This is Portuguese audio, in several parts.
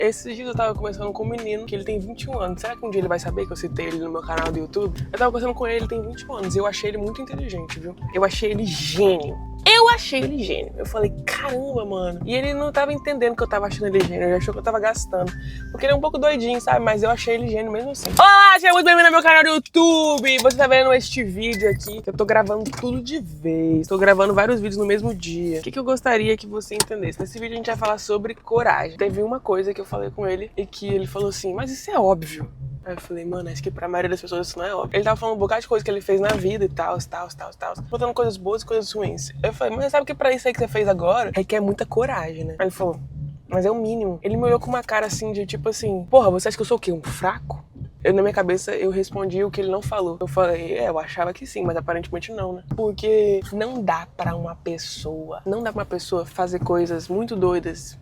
Esses dias eu tava conversando com um menino que ele tem 21 anos. Será que um dia ele vai saber que eu citei ele no meu canal do YouTube? Eu tava conversando com ele tem 21 anos. Eu achei ele muito inteligente, viu? Eu achei ele gênio. Eu falei, caramba, mano. E ele não tava entendendo que eu tava achando ele gênio. Ele achou que eu tava gastando. Porque ele é um pouco doidinho, sabe? Mas eu achei ele gênio mesmo assim. Olá, seja muito bem-vindo ao meu canal do YouTube. Você tá vendo este vídeo aqui, que eu tô gravando tudo de vez. Tô gravando vários vídeos no mesmo dia. O que eu gostaria que você entendesse? Nesse vídeo a gente vai falar sobre coragem. Teve uma coisa que eu falei com ele e que ele falou assim, mas isso é óbvio. Aí eu falei, mano, acho que pra maioria das pessoas isso não é óbvio. Ele tava falando um bocado de coisa que ele fez na vida e tal. Botando coisas boas e coisas ruins. Eu falei, mas sabe que pra isso aí que você fez agora requer muita coragem, né? Aí ele falou, mas é o mínimo. Ele me olhou com uma cara assim, de tipo assim, porra, você acha que eu sou o quê? Um fraco? Na minha cabeça, eu respondi o que ele não falou. Eu falei, eu achava que sim, mas aparentemente não, né? Porque não dá pra uma pessoa fazer coisas muito doidas.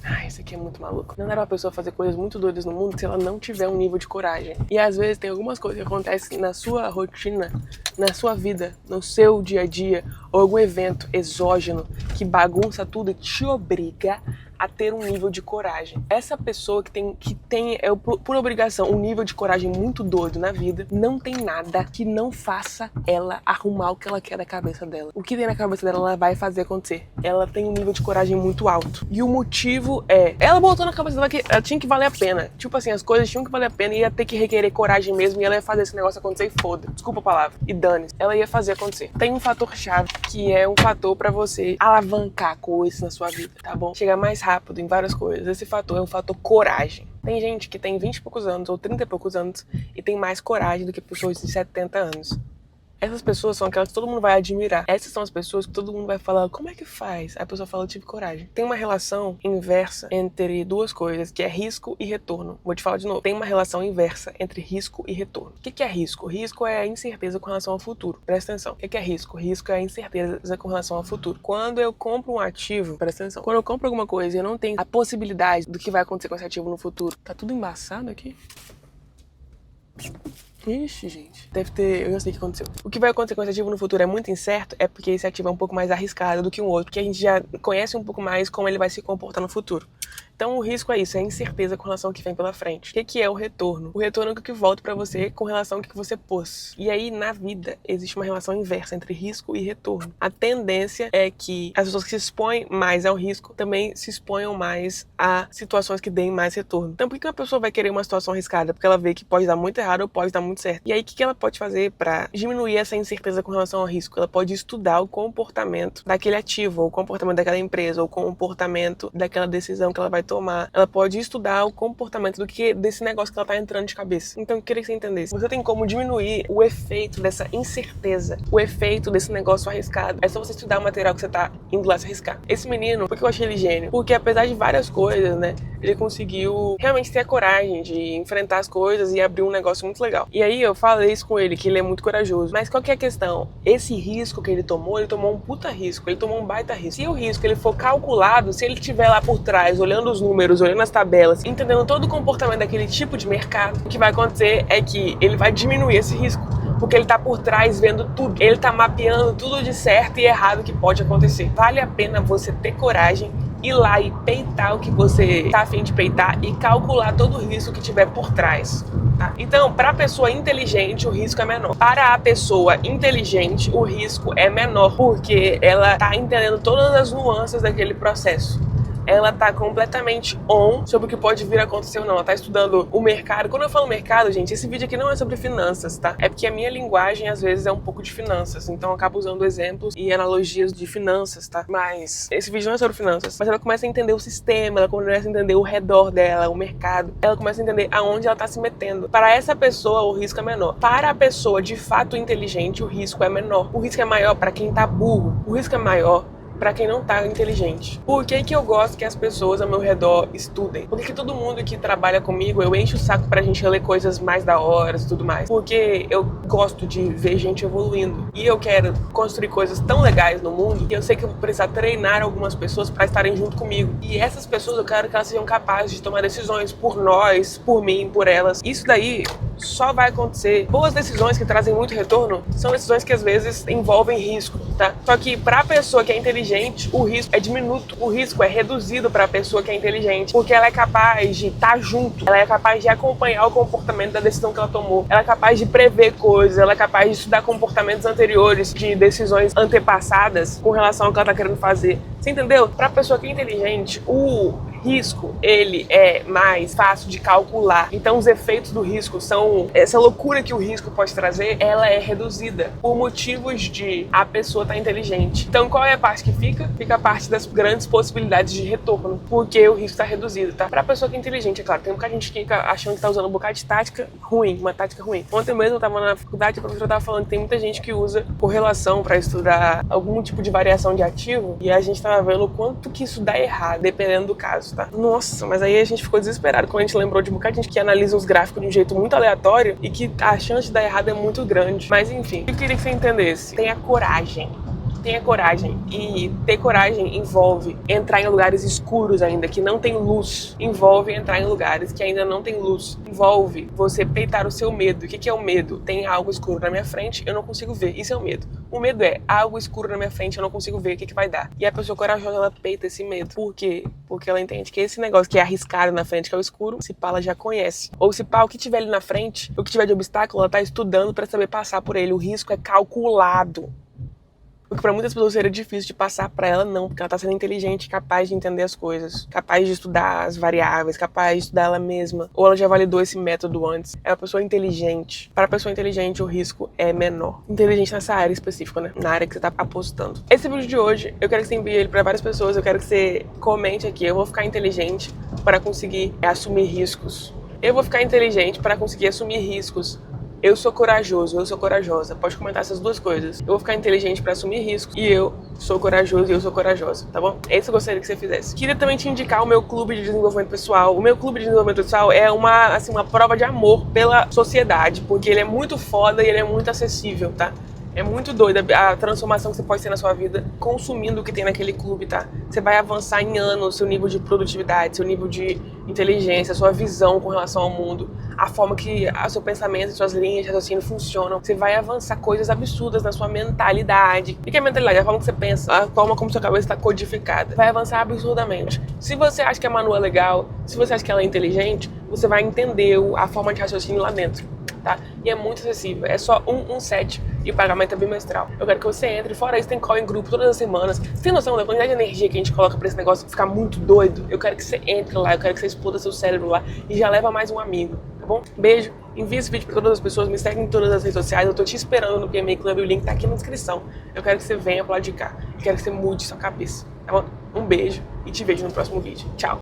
Ai, isso aqui é muito maluco. Não dá pra pessoa fazer coisas muito doidas no mundo se ela não tiver um nível de coragem. E às vezes tem algumas coisas que acontecem na sua rotina, na sua vida, no seu dia a dia, ou algum evento exógeno que bagunça tudo e te obriga a ter um nível de coragem. Essa pessoa que tem por obrigação, um nível de coragem muito doido na vida, não tem nada que não faça ela arrumar o que ela quer da cabeça dela. O que tem na cabeça dela, ela vai fazer acontecer. Ela tem um nível de coragem muito alto. E o motivo é, ela botou na cabeça dela que ela tinha que valer a pena. Tipo assim, as coisas tinham que valer a pena e ia ter que requerer coragem mesmo e ela ia fazer esse negócio acontecer e foda. Desculpa a palavra. E dane-se. Ela ia fazer acontecer. Tem um fator chave que é um fator pra você alavancar coisas na sua vida, tá bom? Chegar mais rápido em várias coisas. Esse fator é um fator coragem. Tem gente que tem 20 e poucos anos ou 30 e poucos anos e tem mais coragem do que pessoas de 70 anos. Essas pessoas são aquelas que todo mundo vai admirar. Essas são as pessoas que todo mundo vai falar, como é que faz? Aí a pessoa fala, eu tive coragem. Tem uma relação inversa entre duas coisas, que é risco e retorno. Vou te falar de novo. Tem uma relação inversa entre risco e retorno. O que é risco? Risco é a incerteza com relação ao futuro. Presta atenção. O que é risco? Risco é a incerteza com relação ao futuro. Quando eu compro um ativo, presta atenção. Quando eu compro alguma coisa e eu não tenho a possibilidade do que vai acontecer com esse ativo no futuro. Tá tudo embaçado aqui? Ixi, gente. Deve ter... Eu já sei o que aconteceu. O que vai acontecer com esse ativo no futuro é muito incerto, é porque esse ativo é um pouco mais arriscado do que um outro, porque a gente já conhece um pouco mais como ele vai se comportar no futuro. Então o risco é isso, é a incerteza com relação ao que vem pela frente. O que é o retorno? O retorno é o que volta pra você com relação ao que você pôs. E aí, na vida, existe uma relação inversa entre risco e retorno. A tendência é que as pessoas que se expõem mais ao risco também se exponham mais a situações que deem mais retorno. Então por que uma pessoa vai querer uma situação arriscada? Porque ela vê que pode dar muito errado ou pode dar muito certo. E aí, o que ela pode fazer pra diminuir essa incerteza com relação ao risco? Ela pode estudar o comportamento daquele ativo, ou o comportamento daquela empresa, ou o comportamento daquela decisão que ela vai tomar. Ela pode estudar o comportamento desse negócio que ela tá entrando de cabeça. Então eu queria que você entendesse. Você tem como diminuir o efeito dessa incerteza, o efeito desse negócio arriscado. É só você estudar o material que você tá indo lá se arriscar. Esse menino, por que eu achei ele gênio? Porque apesar de várias coisas, né, ele conseguiu realmente ter a coragem de enfrentar as coisas e abrir um negócio muito legal. E aí eu falei isso com ele, que ele é muito corajoso. Mas qual que é a questão? Esse risco que ele tomou um puta risco, ele tomou um baita risco. Se o risco ele for calculado, se ele estiver lá por trás, olhando os números, olhando as tabelas, entendendo todo o comportamento daquele tipo de mercado, o que vai acontecer é que ele vai diminuir esse risco, porque ele tá por trás vendo tudo, ele tá mapeando tudo de certo e errado que pode acontecer. Vale a pena você ter coragem, ir lá e peitar o que você tá a fim de peitar e calcular todo o risco que tiver por trás. Tá? Então, para a pessoa inteligente, o risco é menor. Para a pessoa inteligente, o risco é menor, porque ela tá entendendo todas as nuances daquele processo. Ela tá completamente on sobre o que pode vir a acontecer ou não. Ela tá estudando o mercado. Quando eu falo mercado, gente, esse vídeo aqui não é sobre finanças, tá? É porque a minha linguagem, às vezes, é um pouco de finanças. Então eu acabo usando exemplos e analogias de finanças, tá? Mas esse vídeo não é sobre finanças. Mas ela começa a entender o sistema, ela começa a entender o redor dela, o mercado. Ela começa a entender aonde ela tá se metendo. Para essa pessoa, o risco é menor. Para a pessoa, de fato, inteligente, o risco é menor. O risco é maior para quem tá burro. O risco é maior pra quem não tá inteligente. Por que que eu gosto que as pessoas ao meu redor estudem? Por que todo mundo que trabalha comigo, eu encho o saco pra gente ler coisas mais da hora e tudo mais? Porque eu gosto de ver gente evoluindo. E eu quero construir coisas tão legais no mundo que eu sei que eu vou precisar treinar algumas pessoas pra estarem junto comigo. E essas pessoas eu quero que elas sejam capazes de tomar decisões por nós, por mim, por elas. Isso daí só vai acontecer. Boas decisões que trazem muito retorno são decisões que às vezes envolvem risco, tá? Só que para a pessoa que é inteligente, o risco é diminuto, o risco é reduzido para a pessoa que é inteligente, porque ela é capaz de estar junto, ela é capaz de acompanhar o comportamento da decisão que ela tomou, ela é capaz de prever coisas, ela é capaz de estudar comportamentos anteriores, de decisões antepassadas com relação ao que ela está querendo fazer. Você entendeu? Para a pessoa que é inteligente, o risco, ele é mais fácil de calcular. Então os efeitos do risco são, essa loucura que o risco pode trazer, ela é reduzida por motivos de a pessoa estar inteligente. Então qual é a parte que fica? Fica a parte das grandes possibilidades de retorno, porque o risco está reduzido, tá? Pra pessoa que é inteligente, é claro, tem um bocado de gente que fica achando que tá usando um bocado de tática ruim, uma tática ruim. Ontem mesmo eu tava na faculdade, a professora tava falando que tem muita gente que usa correlação pra estudar algum tipo de variação de ativo, e a gente tava vendo o quanto que isso dá errado, dependendo do caso. Tá? Nossa, mas aí a gente ficou desesperado quando a gente lembrou de um bocado de gente que analisa os gráficos de um jeito muito aleatório e que a chance de dar errado é muito grande. Mas enfim, eu queria que você entendesse. Tenha coragem. Tenha coragem. E ter coragem envolve entrar em lugares escuros ainda, que não tem luz. Envolve entrar em lugares que ainda não tem luz. Envolve você peitar o seu medo. O que é o medo? Tem algo escuro na minha frente, eu não consigo ver. Isso é o medo. O medo é algo escuro na minha frente, eu não consigo ver. O que vai dar? E a pessoa corajosa, ela peita esse medo. Por quê? Porque ela entende que esse negócio que é arriscado na frente, que é o escuro, se pá, ela já conhece. Ou se pá, o que tiver ali na frente, o que tiver de obstáculo, ela tá estudando pra saber passar por ele. O risco é calculado. O que para muitas pessoas seria difícil de passar, para ela não, porque ela tá sendo inteligente, capaz de entender as coisas, capaz de estudar as variáveis, capaz de estudar ela mesma, ou ela já validou esse método antes. É uma pessoa inteligente. Para a pessoa inteligente, o risco é menor. Inteligente nessa área específica, né? Na área que você tá apostando. Esse vídeo de hoje, eu quero que você envie ele para várias pessoas, eu quero que você comente aqui, eu vou ficar inteligente para conseguir assumir riscos. Eu vou ficar inteligente para conseguir assumir riscos. Eu sou corajoso, eu sou corajosa. Pode comentar essas duas coisas. Eu vou ficar inteligente pra assumir riscos e eu sou corajoso e eu sou corajosa, tá bom? É isso que eu gostaria que você fizesse. Queria também te indicar o meu clube de desenvolvimento pessoal. O meu clube de desenvolvimento pessoal é uma prova de amor pela sociedade, porque ele é muito foda e ele é muito acessível, tá? É muito doida a transformação que você pode ter na sua vida consumindo o que tem naquele clube, tá? Você vai avançar em anos seu nível de produtividade, seu nível de inteligência, sua visão com relação ao mundo, a forma que o seu pensamento e suas linhas de raciocínio funcionam. Você vai avançar coisas absurdas na sua mentalidade. O que é mentalidade? A forma que você pensa, a forma como sua cabeça está codificada. Vai avançar absurdamente. Se você acha que a Manu é legal, se você acha que ela é inteligente, você vai entender a forma de raciocínio lá dentro. Tá? E é muito acessível, é só um set e o pagamento é bimestral. Eu quero que você entre, fora isso tem call em grupo todas as semanas. Você tem noção da quantidade de energia que a gente coloca pra esse negócio ficar muito doido? Eu quero que você entre lá, eu quero que você exploda seu cérebro lá e já leva mais um amigo, tá bom? Beijo, envia esse vídeo pra todas as pessoas, me segue em todas as redes sociais, eu tô te esperando no PMA Club, o link tá aqui na descrição. Eu quero que você venha pro lado de cá, eu quero que você mude sua cabeça, tá bom? Um beijo e te vejo no próximo vídeo. Tchau!